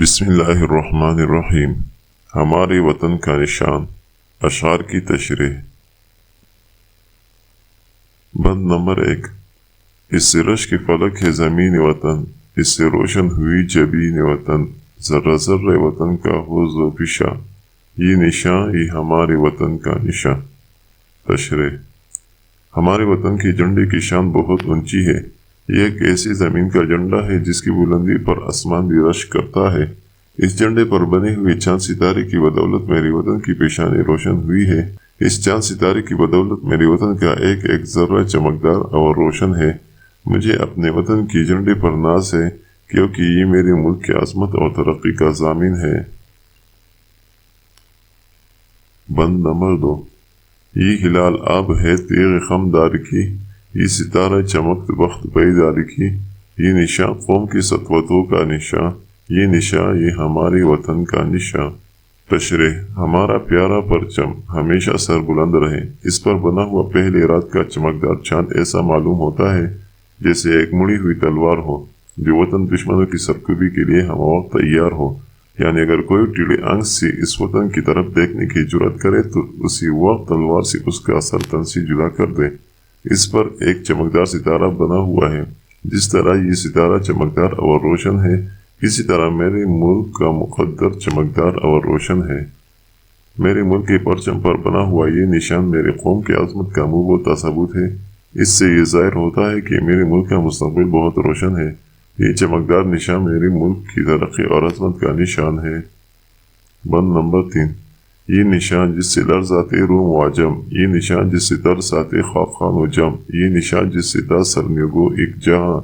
بسم اللہ الرحمن الرحیم۔ ہمارے وطن کا نشان، اشعار کی تشریح۔ بند نمبر 1۔ اس سے رشک فلک ہے زمین وطن، اس سے روشن ہوئی جبین وطن، ذرہ ذرہ وطن کا ہو ذو پیشہ، یہ نشان یہ ہمارے وطن کا نشان۔ تشریح۔ ہمارے وطن کی جھنڈے کی شان بہت اونچی ہے۔ یہ ایک ایسی زمین کا جھنڈا ہے جس کی بلندی پر آسمان بھی رشک کرتا ہے۔ اس جھنڈے پر بنے ہوئے چاند ستارے کی بدولت میرے وطن کی پیشانی روشن ہوئی ہے۔ اس چاند ستارے کی بدولت میرے وطن کا ایک ایک ذرہ چمکدار اور روشن ہے۔ مجھے اپنے وطن کی جھنڈے پر ناز ہے، کیونکہ یہ میرے ملک کی عظمت اور ترقی کا ضامن ہے۔ بند نمبر 2۔ یہ ہلال آب ہے تیغ خمدار کی، یہ ستارہ چمکت بخت بیدار کی، یہ نشان قوم کی سطوتوں کا نشان، یہ نشان یہ ہمارے وطن کا نشان۔ تشریح۔ ہمارا پیارا پرچم ہمیشہ سر بلند رہے۔ اس پر بنا ہوا پہلی رات کا چمکدار چاند ایسا معلوم ہوتا ہے جیسے ایک مڑی ہوئی تلوار ہو، جو وطن دشمنوں کی سرکوبی کے لیے ہم وقت تیار ہو۔ یعنی اگر کوئی ٹیڑے آنکھ سے اس وطن کی طرف دیکھنے کی جرات کرے تو اسی وقت تلوار سے اس کا سر تن سے جدا کر دے۔ اس پر ایک چمکدار ستارہ بنا ہوا ہے۔ جس طرح یہ ستارہ چمکدار اور روشن ہے، اسی طرح میرے ملک کا مقدر چمکدار اور روشن ہے۔ میرے ملک کے پرچم پر بنا ہوا یہ نشان میرے قوم کی عظمت کا مبہوت ثبوت ہے۔ اس سے یہ ظاہر ہوتا ہے کہ میرے ملک کا مستقبل بہت روشن ہے۔ یہ چمکدار نشان میرے ملک کی ترقی اور عظمت کا نشان ہے۔ بند نمبر 3۔ یہ نشان جس سے لرزاتے روم و عجم، یہ نشان جس سے ترساتے خاقان و جم، یہ نشان جس سے دا سرنگو ایک جہاں،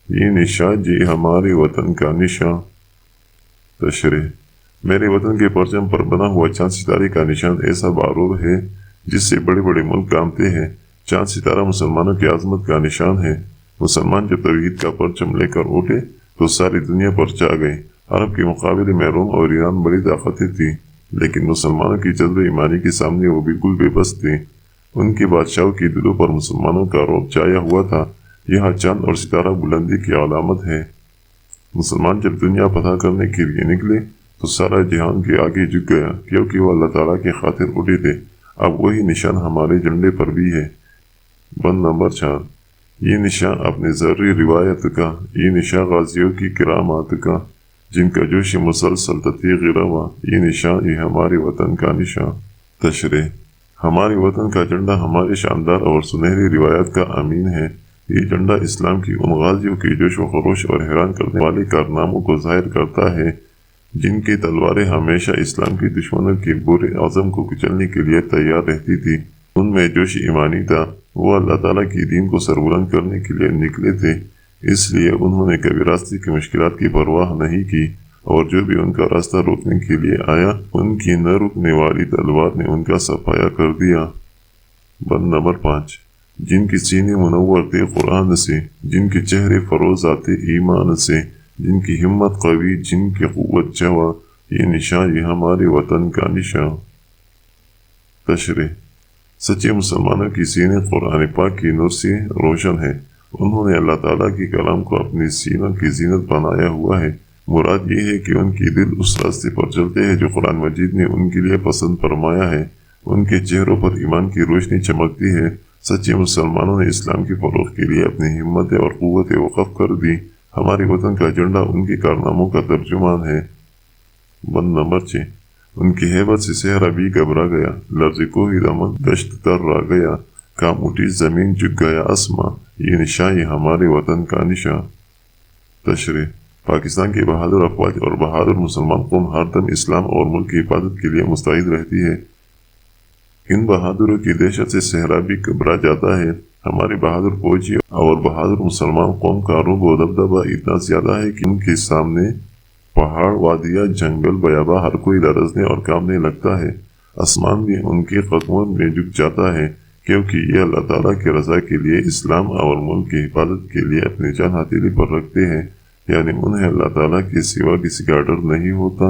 یہ نشان یہ ہمارے وطن کا نشان۔ تشریح۔ میرے وطن کے پرچم پر بنا ہوا چاند ستارے کا نشان ایسا بارور ہے جس سے بڑے بڑے ملک کانپتے ہیں۔ چاند ستارہ مسلمانوں کی عظمت کا نشان ہے۔ مسلمان جب توحید کا پرچم لے کر اٹھے تو ساری دنیا پر چھا گئے۔ عرب کے مقابلے میں روم اور ایران بڑی طاقتیں تھیں، لیکن مسلمانوں کی جذب ایمانی کے سامنے وہ بالکل بے بس تھے۔ ان کے بادشاہوں کی دلوں پر مسلمانوں کا رعب چھایا ہوا تھا۔ یہاں چاند اور ستارہ بلندی کی علامت ہے۔ مسلمان جب دنیا فتح کرنے کے لیے نکلے تو سارا جہان کے آگے جھک گیا، کیونکہ وہ اللہ تعالیٰ کی خاطر اٹھے تھے۔ اب وہی نشان ہمارے جھنڈے پر بھی ہے۔ بند نمبر 4۔ یہ نشان اپنے ذری روایت کا، یہ نشان غازیوں کی کرامات کا، جن کا جوش مسلسل تتیغ روا، یہ نشان یہ ہمارے وطن کا نشان۔ تشریح۔ ہمارے وطن کا جھنڈا ہمارے شاندار اور سنہری روایات کا امین ہے۔ یہ جھنڈا اسلام کی ان غازیوں کے جوش و خروش اور حیران کرنے والے کارناموں کو ظاہر کرتا ہے، جن کی تلواریں ہمیشہ اسلام کے دشمنوں کے برے عزم کو کچلنے کے لیے تیار رہتی تھی۔ ان میں جوش ایمانی تھا۔ وہ اللہ تعالیٰ کی دین کو سربلند کرنے کے لیے نکلے تھے، اس لیے انہوں نے کبھی راستے کی مشکلات کی پرواہ نہیں کی، اور جو بھی ان کا راستہ روکنے کے لیے آیا، ان کی نہ رکنے والی تلوار نے ان کا صفایا کر دیا۔ بند نمبر 5۔ جن کے سینے منور تھے قرآن سے، جن کے چہرے فروز آتے ایمان سے، جن کی ہمت قوی، جن کی قوت جواں، یہ نشان یہ ہمارے وطن کا نشان۔ تشریح۔ سچے مسلمانوں کی سینے قرآن پاک کی نور سے روشن ہے۔ انہوں نے اللہ تعالیٰ کے کلام کو اپنی سینوں کی زینت بنایا ہوا ہے۔ مراد یہ ہے کہ ان کی دل اس راستے پر چلتے ہیں جو قرآن مجید نے ان کے لیے پسند فرمایا ہے۔ ان کے چہروں پر ایمان کی روشنی چمکتی ہے۔ سچے مسلمانوں نے اسلام کے فروغ کے لیے اپنی ہمت اور قوت وقف کر دی۔ ہمارے وطن کا جھنڈا ان کے کارناموں کا ترجمان ہے۔ بند نمبر 6۔ ان کی ہیبت سے صحرا بھی گھبرا گیا، لرز کوہ دمن دشت تر را گیا، کام اٹھی زمین جھک گیا آسماں، یہ نشان یہ ہمارے وطن کا نشان۔ تشریح۔ پاکستان کے بہادر افواج اور بہادر مسلمان قوم ہر دم اسلام اور ملک کی حفاظت کے لیے مستعد رہتی ہے۔ ان بہادروں کی دہشت سے صحرا بھی گھبرا جاتا ہے۔ ہمارے بہادر فوجی اور بہادر مسلمان قوم کا رعب و دبدبہ اتنا زیادہ ہے کہ ان کے سامنے پہاڑ، وادیاں، جنگل، بیاباں ہر کوئی لرزنے اور کانپنے لگتا ہے۔ آسمان بھی ان کے قدموں میں جھک جاتا ہے، کیونکہ یہ اللہ تعالیٰ کی رضا کے لیے، اسلام اور ملک کی حفاظت کے لیے اپنی جان ہتھیلی پر رکھتے ہیں۔ یعنی انہیں اللہ تعالیٰ کے سوا کسی کا ڈر نہیں ہوتا،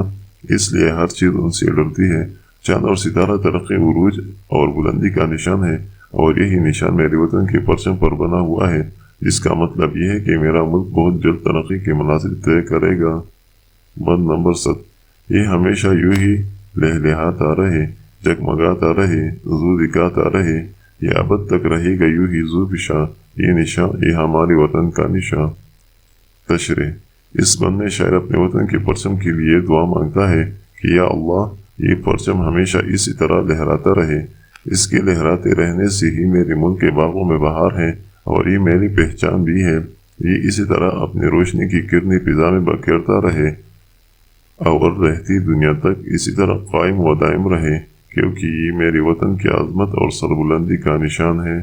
اس لیے ہر چیز ان سے ڈرتی ہے۔ چاند اور ستارہ ترقی، عروج اور بلندی کا نشان ہے، اور یہی نشان میرے وطن کے پرچم پر بنا ہوا ہے، جس کا مطلب یہ ہے کہ میرا ملک بہت جلد ترقی کے منازل طے کرے گا۔ بند نمبر 7، یہ ہمیشہ یوں ہی لہلہاتا رہے، جگمگاتا رہے، زو دکھاتا رہے، یہ ابد تک رہے گا یوں ہی زو پیشاں، یہ نشان، یہ ہمارے وطن کا نشان۔ تشریح: اس بند میں شاعر اپنے وطن کے پرچم کے لیے دعا مانگتا ہے کہ یا اللہ، یہ پرچم ہمیشہ اسی طرح لہراتا رہے، اس کے لہراتے رہنے سے ہی میرے ملک کے باغوں میں بہار ہے اور یہ میری پہچان بھی ہے، یہ اسی طرح اپنی روشنی کی کرنی فضا میں بکھیرتا رہے اور رہتی دنیا تک اسی طرح قائم و دائم رہے، کیونکہ یہ میرے وطن کی عظمت اور سربلندی کا نشان ہے۔